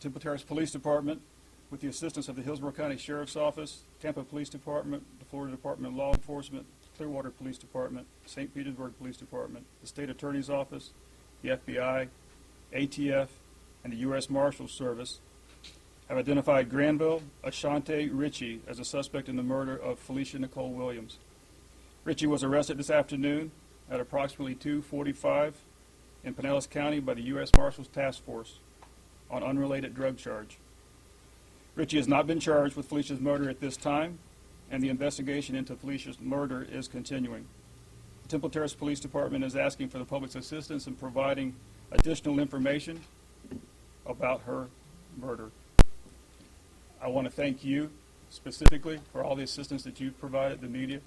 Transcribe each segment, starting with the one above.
Temple Terrace Police Department, with the assistance of the Hillsborough County Sheriff's Office, Tampa Police Department, the Florida Department of Law Enforcement, Clearwater Police Department, St. Petersburg Police Department, the State Attorney's Office, the FBI, ATF, and the U.S. Marshals Service, have identified Granville Ashante Ritchie as a suspect in the murder of Felecia Nicole Williams. Ritchie was arrested this afternoon at approximately 2:45 in Pinellas County by the U.S. Marshals Task Force on unrelated drug charge. Ritchie has not been charged with Felicia's murder at this time, and the investigation into Felicia's murder is continuing. The Temple Terrace Police Department is asking for the public's assistance in providing additional information about her murder. I want to thank you specifically for all the assistance that you've provided the media,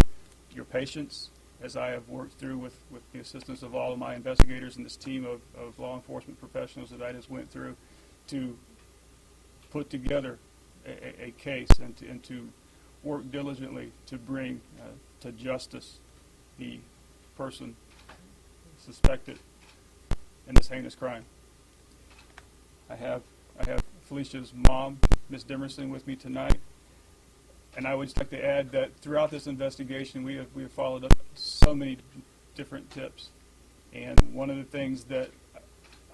your patience, as I have worked through with the assistance of all of my investigators and this team of law enforcement professionals that I just went through to put together a case and to work diligently to bring to justice the person suspected in this heinous crime. I have Felicia's mom, Ms. Demerson, with me tonight, and I would just like to add that throughout this investigation we have followed up so many different tips, and one of the things that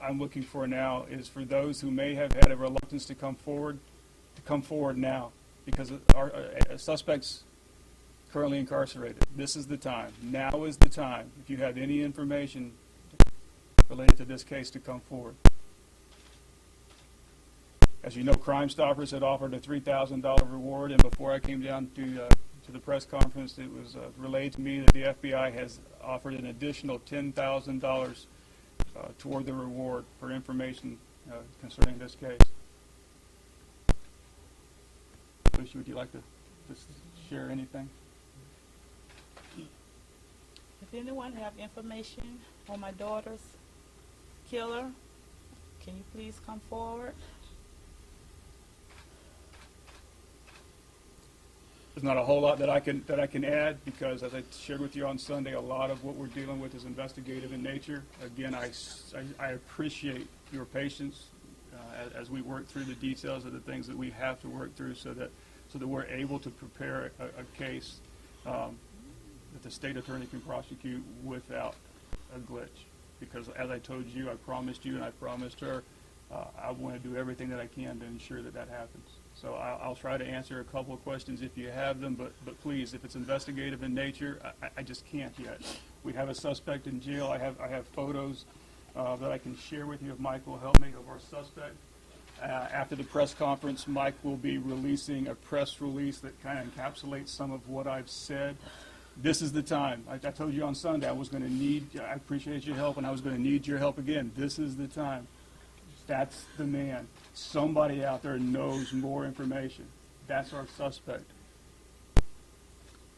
I'm looking for now is for those who may have had a reluctance to come forward now, because our suspects currently incarcerated. This is the time. Now is the time, if you have any information related to this case, to come forward. As you know, Crime Stoppers had offered a $3,000 reward, and before I came down to the press conference, it was relayed to me that the FBI has offered an additional $10,000 toward the reward for information concerning this case. Felicia, would you like to just share anything? If anyone have information on my daughter's killer, can you please come forward? There's not a whole lot that I can add, because as I shared with you on Sunday, a lot of what we're dealing with is investigative in nature. Again, I appreciate your patience as we work through the details of the things that we have to work through, so that we're able to prepare a case that the state attorney can prosecute without a glitch. Because as I told you, I promised you and I promised her, I want to do everything that I can to ensure that happens. So I'll try to answer a couple of questions if you have them, but please, if it's investigative in nature, I just can't yet. We have a suspect in jail. I have photos that I can share with you, if Mike will help me, of our suspect. After the press conference, Mike will be releasing a press release that kind of encapsulates some of what I've said. This is the time. I told you on Sunday I appreciate your help, and I was going to need your help again. This is the time. That's the man. Somebody out there knows more information. That's our suspect.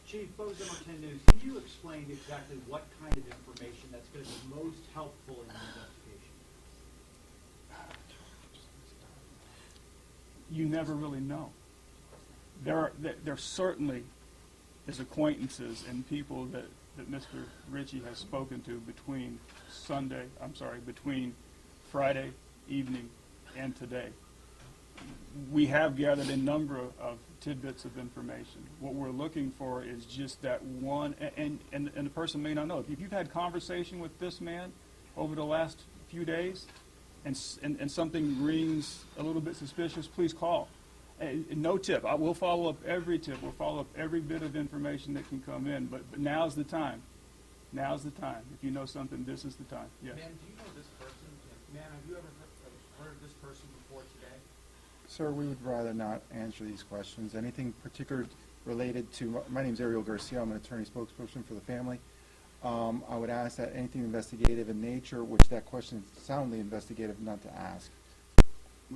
Chief, Bozo on 10 News, can you explain exactly what kind of information that's going to be most helpful in the investigation? You never really know. There certainly is acquaintances and people that Mr. Ritchie has spoken to between Friday evening and today. We have gathered a number of tidbits of information. What we're looking for is just that one, and the person may not know. If you've had conversation with this man over the last few days, and something rings a little bit suspicious, please call. No tip. I will follow up every tip. We'll follow up every bit of information that can come in. But now's the time. Now's the time. If you know something, this is the time. Yes. Ma'am, do you know this person? Ma'am, have you ever heard of this person before today? Sir, we would rather not answer these questions. Anything particular related to, my name is Ariel Garcia, I'm an attorney spokesperson for the family. I would ask that anything investigative in nature, which that question is soundly investigative, not to ask.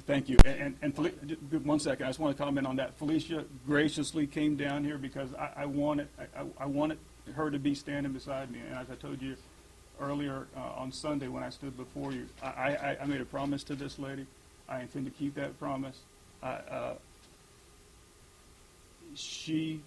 Thank you. And one second, I just want to comment on that. Felecia graciously came down here because I wanted her to be standing beside me. And as I told you earlier on Sunday when I stood before you, I made a promise to this lady. I intend to keep that promise. She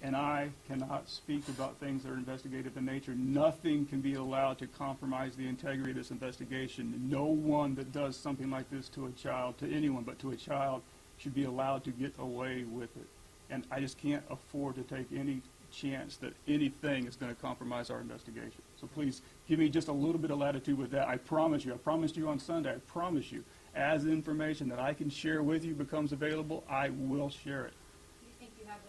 and I cannot speak about things that are investigative in nature. Nothing can be allowed to compromise the integrity of this investigation. No one that does something like this to a child, to anyone but to a child, should be allowed to get away with it. And I just can't afford to take any chance that anything is going to compromise our investigation. So please give me just a little bit of latitude with that. I promise you. I promised you on Sunday. I promise you. As information that I can share with you becomes available, I will share it.